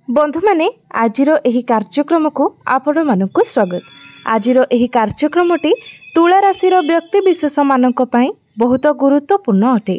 बंधु माने आजिरो एही कार्यक्रम को आपण मानकु स्वागत। आजिरो एही कार्यक्रमटी तुला राशि व्यक्ति विशेष मानक पई बहुत गुरुत्वपूर्ण अटे।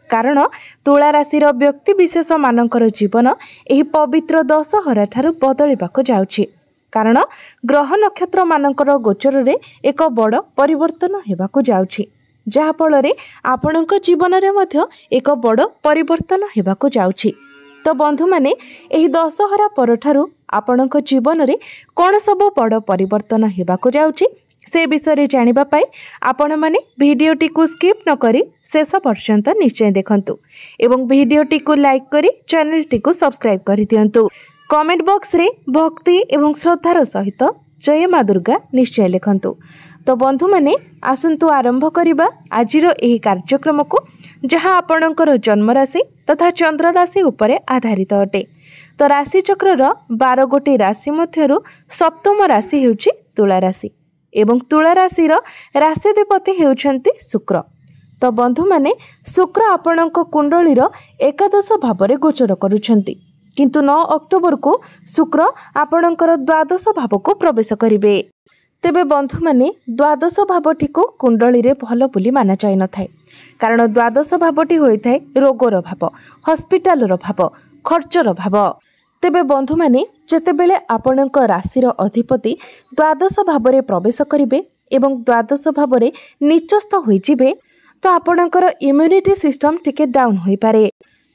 कारण तुला राशि व्यक्ति विशेष मानकर जीवन एही पवित्र दशहरा ठारू बदलिबाको जाउछि। कारण ग्रह नक्षत्र मानकर गोचर रे एक बड़ परिवर्तन हेबाको जाउछि, जहा फଳରେ आपणक जीवन रे मध्य एक बड़ परिवर्तन हेबाको जाउछि। तो बंधु माने एही दशहरा परठारू आपणक जीवन रे कोन सब बड़ परिवर्तन हेबाको जाउछि से विषय रे जानिबा पाई आपण माने भिडियोटी को स्किप न करी शेष पर्यंत निश्चय देखंतु एवं भिडियोटी को लाइक करी चैनलटी को सब्सक्राइब करि दियंतु। कमेंट बॉक्स रे भक्ति एवं श्रद्धार सहित जय माँ दुर्गा निश्चय लिखंतु। तो बंधु माने आसंतु आरंभ करिबा आजिरो एही कार्यक्रम को, जहां आपणकर जन्म राशि तथा चंद्र राशि उपरे आधारित अटे। तो राशि चक्रर 12 गोटी राशि मध्यरु सप्तम राशि हेउची तुला राशि एवं तुला राशि राशिधिपति हेउछंती शुक्र। तो बंधु माने शुक्र आपणक कुंडलीर एकादश भावरे गोचर करुछंती, किंतु 9 अक्टोबर को शुक्र आपणकर द्वादश भाव को प्रवेश करिवे। तेबे बंधु माने द्वादश भावटी को कुंडली रे भल बोली माना जाय न थाए, कारण द्वादश भावटी होई थाए रोगर भाव, हॉस्पिटल रो भाव, खर्चर भाव। तेबे बंधु माने जेतेबेले आपणक राशिर अधिपति द्वादश भावरे प्रवेश करिवे एवं द्वादश भावरे नीचस्थ होई जिवे, तो आपणकर इम्यूनिटी सिस्टम टिके डाउन होई पारे।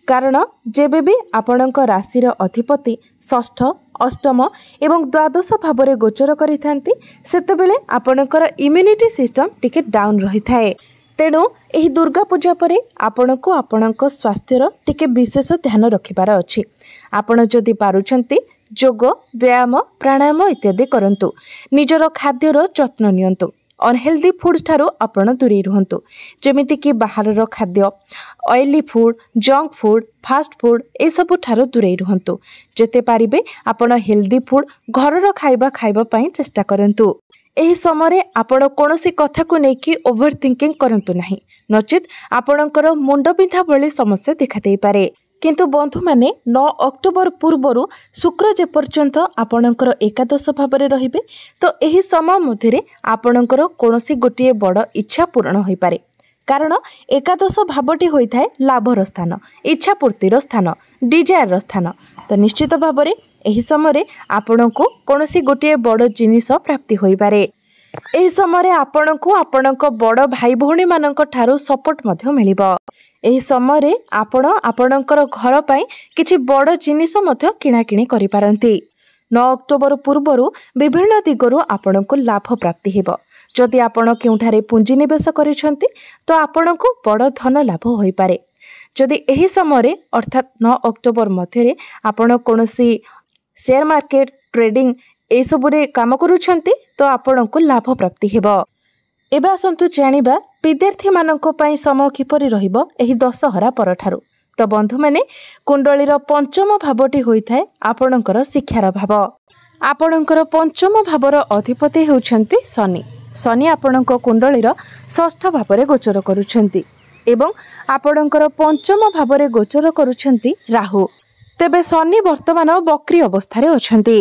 कारण जेबे भी आपणक राशिर अधिपति षष्ठ, अष्टम एवं द्वादश भावरे गोचर करिथांती, सेतेबेले आपणकर इम्यूनिटी सिस्टम टिके डाउन रही थाए। तेणु एही दुर्गा पूजा परे आपणको आपणक स्वास्थ्यर टिके विशेष ध्यान रखिबार अछि। आपण जदि पारुछंती जोग, व्यायाम, प्राणायाम इत्यादि करंतु। निजर खाद्यर जत्न नियंतु। अनहेल्दी फूड ठारू आपण दूरी रुहंतु, जेमिति कि बाहरर खाद्य, oily food, junk food, fast food ए सब ठारू दूरी रुहंतु। जेते पारिबे आपण हेल्दी फूड घरर खाइबा पई चेष्टा करंतु। एही समय आपण कोनोसी कथा को नेकी ओवर थिंकिंग करंतु नाही, नचित आपणकर मुंड बिंधा भली समस्या देखा देई पारे। किंतु बंधु माने 9 अक्टोबर पूर्वरु शुक्र जे पर्यंत आपणकर एकादश भावरे रहिबे, तो एही समय मध्यरे आपणकर कोनोसी गोटिए बड़ इच्छा पूर्ण होई पारे। कारण एकादश भावटी होई थाए लाभर स्थान, इच्छा पूर्तिर स्थान, डिजायर स्थान। तो निश्चित भावरे एही समय आपणको कोनोसी गोटिए बड़ जिनिस प्राप्ति होई पारे। एही समय आपणको आपणक बड़ भाई भौणी मानक ठारू सपोर्ट मध्य मिलिबो। एही समय आपण आपणकर घर पई किछि बड़ जिनिस मध्य किणाकिणी करि पारंती। 9 अक्टोबर पूर्वरु विभिन्न दिगरु आपणको लाभ प्राप्ति हेबो। जदि आपण केउठारे पुंजी निवेश करिसंती, तो आपणको बड़ धन लाभ होई पारे। जदि एही समय अर्थात 9 अक्टोबर मध्यरे आपण कोनोसी शेयर मार्केट, ट्रेडिंग ए सबुरे काम करूछंती, तो आपणको लाभ प्राप्ति हेबो। एबा आसंतु जानिबा विद्यार्थी मानक पई समय किपरि रहिबो एही दशहरा परठारू। तो बंधु माने कुंडलीर पंचम भावटी होई थाए आपणकर शिक्षार भाव। आपणकर पंचम भावर अधिपति हेउछंती शनि। शनि आपणक कुंडलीर षष्ठ भावरे गोचर करूछंती एवं आपणकर पंचम भावरे गोचर करूछंती राहु। तेबे शनि वर्तमान वक्री अवस्था रे अछंती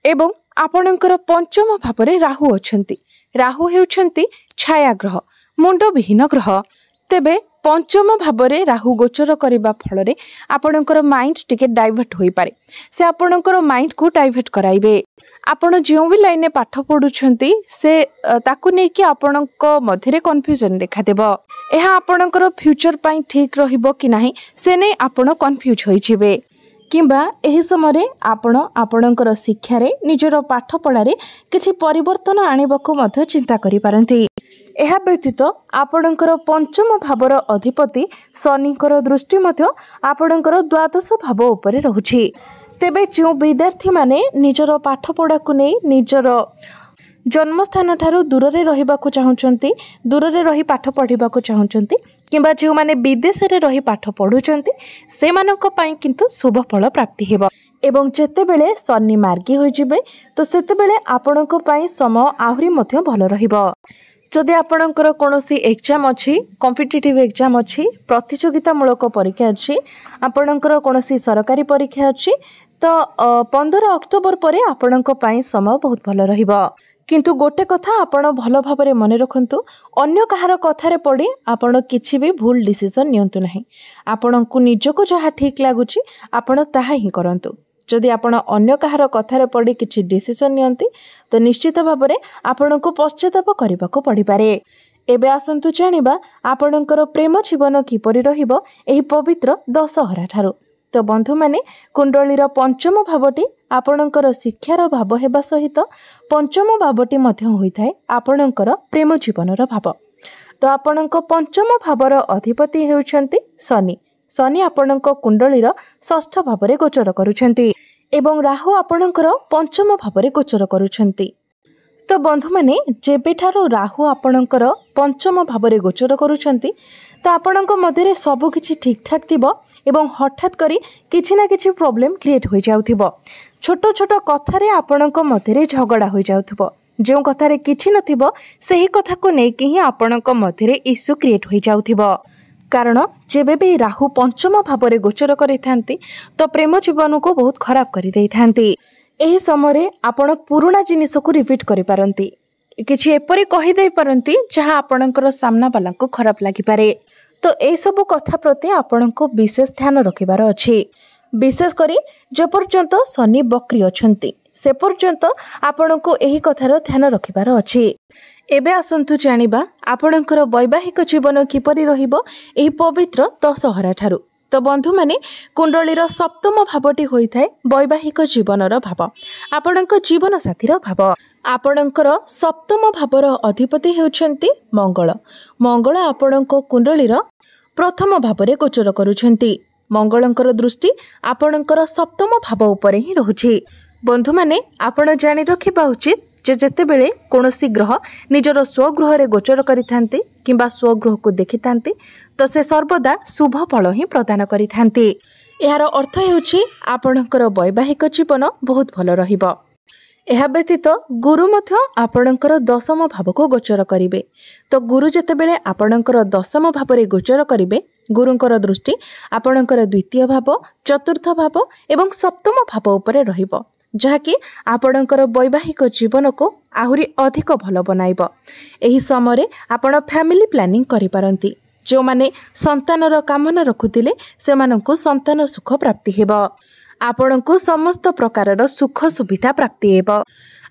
एवं आपणकर पंचम भावरे राहु अछंती। राहु हेउछंती छाया ग्रह, मुंड विहीन ग्रह। तेबे पंचम भावरे राहु गोचर करिबा फଳରେ आपणकर माइंड टिके डाइवर्ट होई पारे। से आपणकर माइंड को डाइवर्ट कराइबे। आपण जो भी लाइन पाठ पढुछंती से ताकू नै कि आपणक मध्यरे कन्फ्यूजन देखा देबो। एहा आपणकर फ्यूचर पई ठीक रहिबो कि नाही से नै आपण कन्फ्यूज होई छिबे। किंबा एही समय आपण आपणकर शिक्षारे निजर पाठ पढ़ारे किछि परिवर्तन आनिबाकू मध्य चिंता करि पारंती। एहा व्यतीत आपणकर पंचम भावर अधिपति शनिकर दृष्टि मध्य आपणकर द्वादश भाव उपरे रहुछि। तेबे जो विद्यार्थी माने निजर पाठ पढ़ा को नै निजर जन्मस्थान ठारू दूर रे रहिबाकू चाहुचंती, दूर रे रही पाठ पढ़िबाकू चाहुचंती, किंबा जो माने विदेश रे रही पाठ पढ़ुचंती, से मानक पई किंतु शुभ फल प्राप्ति हेबो। एवं जेतेबेले शनि मार्गी होई जिवे, तो सेतेबेले आपणक पई समय आहुरी मध्य भल रहिबो। जदि आपणकर कोनोसी एग्जाम अछि, कॉम्पिटिटिव एग्जाम अछि, प्रतियोगितामूलक परीक्षा अछि, आपणकर कोनोसी सरकारी परीक्षा अछि, तो 15 अक्टोबर पर आपणक पई समय बहुत भल रहिबो। किंतु गोटे कथा आपण भल भाव मन रखु, अन्य कहार कथार पड़ी आपण किछि भी भूल डिसीजन नियंतु नहीं। आपण को निजको जहाँ ठीक लगुच आपण ताहा ही करंतु। जदि आपण अन्य कहार कथार पड़ी किछि डिसीजन नियंती तो निश्चित भाव में आपण को पश्चाताप करने को पड़ पारे। एबे आसंतु जानिबा आपणकर प्रेम जीवन किपरि रहिबो एही पवित्र दशहरा ठारू। तो बंधु माने कुंडलीर पंचम भावटी आपणकर शिक्षार भाव हेबा सहित पंचम भावटी मध्य होइथाय आपणकर प्रेम जीवनर भाव। तो आपणक पंचम भावर अधिपति हेउछंती शनि। शनि आपणक कुंडलीर षष्ठ भावरे गोचर करुछंती एवं राहु आपणकर पंचम भावरे गोचर करुछंती। तो बंधु माने जेबेठारो राहु आपणकर पंचम भावरे गोचर करुछंती तो आपणक मध्यरे सब किछि ठीक ठाक थिबो एवं हठात करी किछि ना किछि प्रॉब्लम क्रिएट हो जाउथिबो। छोट छोट कथारे आपणक मध्यरे झगड़ा हो जाउथिबो। जो कथारे किछि नथिबो सेही कथा को नेकी ही आपणक मध्यरे इश्यू क्रिएट हो जाउथिबो। कारण जेबे भी राहु पंचम भावरे गोचर करिथांती तो प्रेम जीवन को बहुत खराब करि दैथांती। एही समय आपण पुराना जिनिस को रिपीट करि पारंती, किछि एपरि कहि दे पारंती जहां आपणकर सामना वाला को खराब लागि पारे। तो ए सब कथा प्रति आपण को विशेष ध्यान रखिबार अछि। विशेष करी जे पर्यंत शनि बक्री अछंती से पर्यंत आपण को एही कथार ध्यान रखिबार अछि। एबे आसंतु जानिबा आपणकर वैवाहिक जीवन किपरि रहिबो एही पवित्र दशहरा ठारू। तो बंधु माने कुंडलीर सप्तम भावटी होइथाय वैवाहिक जीवनर भाव, आपणक जीवन साथीर भाव। आपणकर सप्तम भावर अधिपति हेउछंती मंगल। मंगल आपणक कुंडलीर प्रथम भावरे गोचर करुछंती। मंगलंकर दृष्टि आपणकर सप्तम भाव उपरे ही रहुछि। बंधु माने आपण जानि रखिबा उचित जे जेतेबेले कोनोसी ग्रह निजर स्वगृह रे गोचर करिथांती किंबा स्वगृह को देखिथांती तो से सर्वदा शुभ फल ही प्रदान करिथांती। एहार अर्थ हेउछि आपणकर वैवाहिक जीवन बहुत भल रहिबो। एहा व्यतीत गुरु मध्य आपणकर दशम भाव को गोचर करिवे। तो गुरु जेतेबेले आपणकर दशम भाव रे गोचर करिवे, गुरुंकर दृष्टि आपणकर द्वितीय भाव, चतुर्थ भाव एवं सप्तम भाव उपरे रहिबो, जहाँकि आपणकर वैवाहिक जीवन को आहुरी अधिक भल बनाइब। एही समय आपण फैमिली प्लानिंग करि पारंती। जो माने संतानर कामना रखुतिले सेमानंकु संतान सुख प्राप्ति हेबो। आपणंकु समस्त प्रकारर सुख सुविधा प्राप्ति हेबो।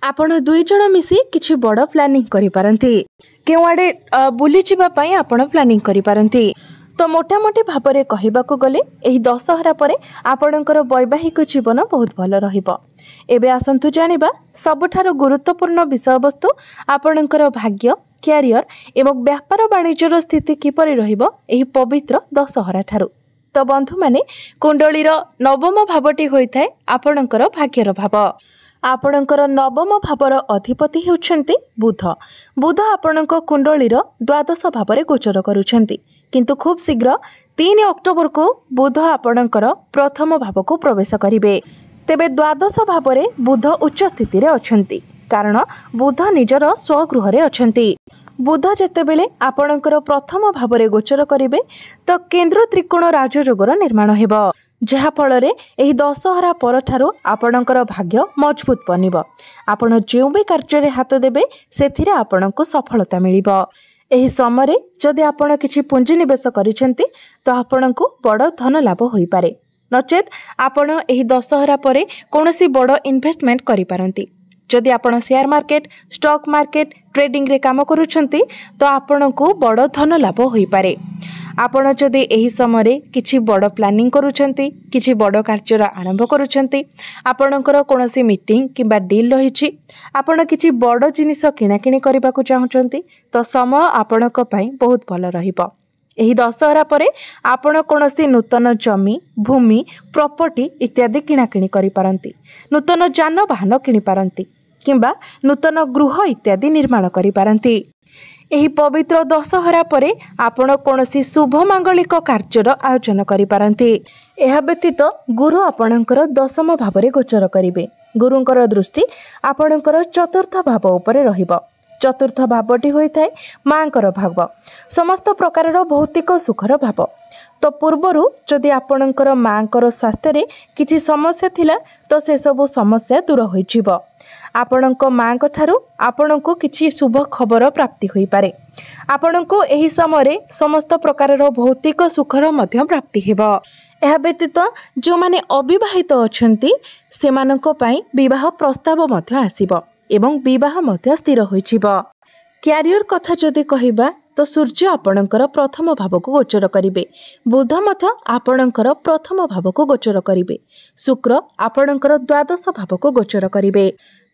आपण दुई जण मिसी किछि बड़ प्लानिंग करि पारंती। केवाडे बुली जिबा पई आपण प्लानिंग करि पारंती। तो मोटामोटी भावरे कहिबाकू गले एही दशहरा परे आपणकर वैवाहिक जीवन बहुत भल रहिबो। एबे आसंतु जानिबा सबठारो गुरुत्वपूर्ण विषय वस्तु आपणकर भाग्य, क्यारियर एवं व्यापार वाणिज्यर स्थिति किपरि रहिबो एही पवित्र दशहरा ठारू। तो बंधु माने कुंडलीर नवम भावटी होइथाय आपणकर भाग्यर भाव। आपणकर नवम भावर अधिपति हेउछंती बुध। बुध आपणक कुंडलीर द्वादश भावरे गोचर करुछंती, किंतु खूब शीघ्र 3 अक्टोबर को बुध आपणकर प्रथम भाव को प्रवेश करिवे। तेबे द्वादश भावरे बुध उच्च स्थिति रे अछंती, कारण बुध निजर स्वगृह रे अछंती। बुध जेतेबेले आपणकर प्रथम भावरे गोचर करिवे तो केंद्र त्रिकोण राजयोगर निर्माण हेबो, जहा फलरे एही दशहरा परठारु आपणकर भाग्य मजबूत बनिबो। आपण जेउ भी कार्य रे हाथ देबे सेथिरे आपणको सफलता मिलिबो। एही समय जदि आपण किछि पुंजी निवेश करिसेंती तो आपणको बड़ धन लाभ होई पारे। नचेत आपण एही दशहरा परे कोनोसी बड़ इन्वेस्टमेंट करि पारंती। जदि आपण share market, stock market, trading रे काम करूछंती तो आपणको बड़ धन लाभ होई पारे। आपण जदि एही समय किछि बड़ प्लानिंग करूछंती, किछि बड़ कार्यर आरंभ करूछंती, आपणकर कोनोसी मीटिंग किबा डील रहिछि, आपण किछि बड़ जिनिस किणाकिणी करबाकू चाहुचंती तो समय आपणक पई बहुत भल रहिबो। एही दशहरा परे आपण कोनोसी नूतन जमी, भूमि, प्रॉपर्टी इत्यादि किणाकिणी करि पारंती। नूतन जानवाहन किनि पारंती किंबा नूतन गृह इत्यादि निर्माण करि पारंती। एही पवित्र दशहरा परे आपण कोनोसी शुभ मांगलिक कार्यर आयोजन करि पारंती। एहा व्यतीत गुरु आपणकर दशम भावरे गोचर करिवे। गुरुंकर दृष्टि आपणकर चतुर्थ भाव उपरे रहिबो। चतुर्थ भावटी होता है माँकर भाव, समस्त प्रकार भौतिक सुखर भाव। तो पूर्वर जदि आपणकर माँकर स्वास्थ्य किसी समस्या थिला तो से सब समस्या दूर हो आपणक माँ ठारू आपणको किछि शुभ खबर प्राप्ति होई पारे। आपणको एही समय समस्त प्रकार भौतिक सुखर मध्य प्राप्ति हेबो। यह व्यतीत जो माने अविवाहित अछंती सेमाननको पई विवाह प्रस्ताव मध्य आसीबो एवं विवाह मध्य स्थिर होइछिबो। क्यारियर कथा जदि कहिबा तो सूर्य आपणकर प्रथम भाव को गोचर करिवे, बुध मध्य आपणकर प्रथम भाव को गोचर करिवे, शुक्र आपणकर द्वादश भाव को गोचर करिवे।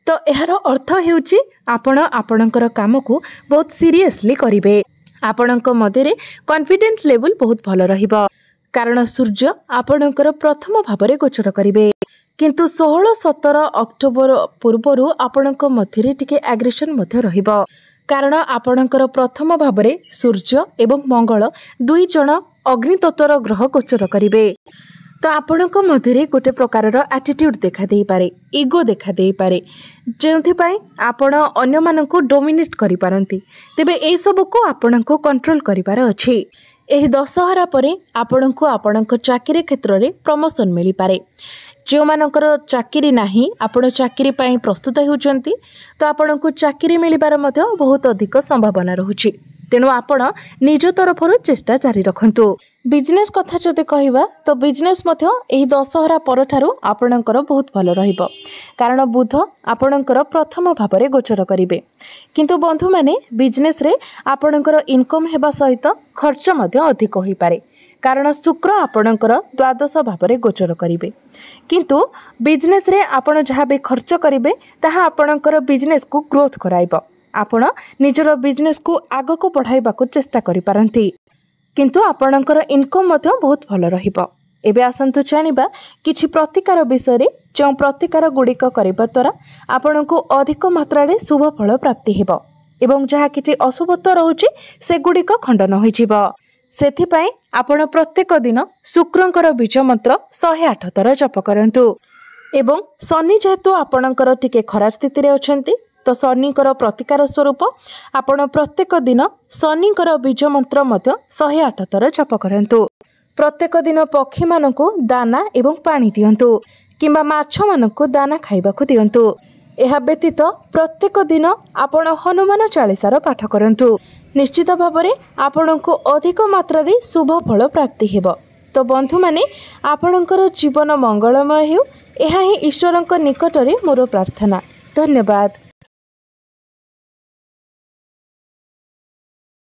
तो यार अर्थ हेउची आपण आपणकर काम को बहुत सीरियसली करिवे। आपणक मध्य कॉन्फिडेंस लेवल बहुत भल रहिबो कारण सूर्य आपणकर प्रथम भाव में गोचर करिवे। किंतु 16-17 अक्टोबर पूर्वर आपणक मध्य टिके एग्रेशन मध्य रहिबो कारण आपणकर प्रथम भाव में सूर्य एवं मंगल दुई जन अग्नितत्वर ग्रह गोचर करिवे। तो आपणक मध्य गोटे प्रकार एटीट्यूड देखा दे पारे, इगो देखा दे पारे जोंथिपाई आपण अन्य मानकु डोमिनेट करि पारंती। तेबे ए सब को आपणको कंट्रोल करिवार अछि। एही दशहरा परे आपणको आपणक चाकरी क्षेत्र में प्रमोशन मिली पारे। जो मानकर चाकरी नाही आपण चाकरी पाई प्रस्तुत होउचंती तो आपणको चाकरी मिलिबार मध्य बहुत अधिक संभावना रहुछि। तेणु आपण निज तरफरु चेष्टा जारी रखंतु। बिजनेस कथा जदि कहिबा तो बिजनेस मध्य एही दशहरा परठारु आपणकर बहुत भल रहिबो कारण बुध आपणकर प्रथम भाव में गोचर करिवे। किंतु बंधु माने बिजनेस रे आपणकर इनकम हेबा सहित खर्च मध्य अधिक होई पारे कारण शुक्र आपणकर द्वादश भाव में गोचर करिवे। किंतु बिजनेस रे आपण जहाँ भी खर्च करिवे ताहा आपणकर बिजनेस को ग्रोथ कराइबो। आपण निजर बिजनेस को आग को बढ़ाइबा को चेष्टा करि पारंती किंतु आपणकर इनकम मध्य बहुत भल रहिबो। एबे आसंतु जानिबा किछि प्रतिकार विषय रे जो प्रतिकार गुड़िक करिबा द्वारा आपणको अधिक मात्रा रे शुभ फल प्राप्ति हेबो एवं जहाँ किछि अशुभत्व रहुछि से गुड़िक खंडन होइजिबो। सेथिपाई आपण प्रत्येक दिन शुक्रंकर बीज मंत्र 108 थर जप करंतु एवं शनि जेहेतु आपणकर टिके खराब स्थिति रे अछंती तो शनिकर प्रतिकार स्वरूप आपण प्रत्येक दिन शनिकर बीज मंत्र मध्य 108 थर जप करंतु। प्रत्येक दिन पक्षी मानकु दाना एवं पानी दियंतु किंबा माछ मानकु दाना खाइबाकु दियंतु। एहा व्यतीत प्रत्येक दिन आपण हनुमान चालीसार पाठ करंतु। निश्चित भाव में आपणको अधिक मात्रा रे शुभ फल प्राप्ति हेबो। तो बंधु माने आपणकर जीवन मंगलमय हेउ एहा ही ईश्वरक निकट रे मोर प्रार्थना। धन्यवाद।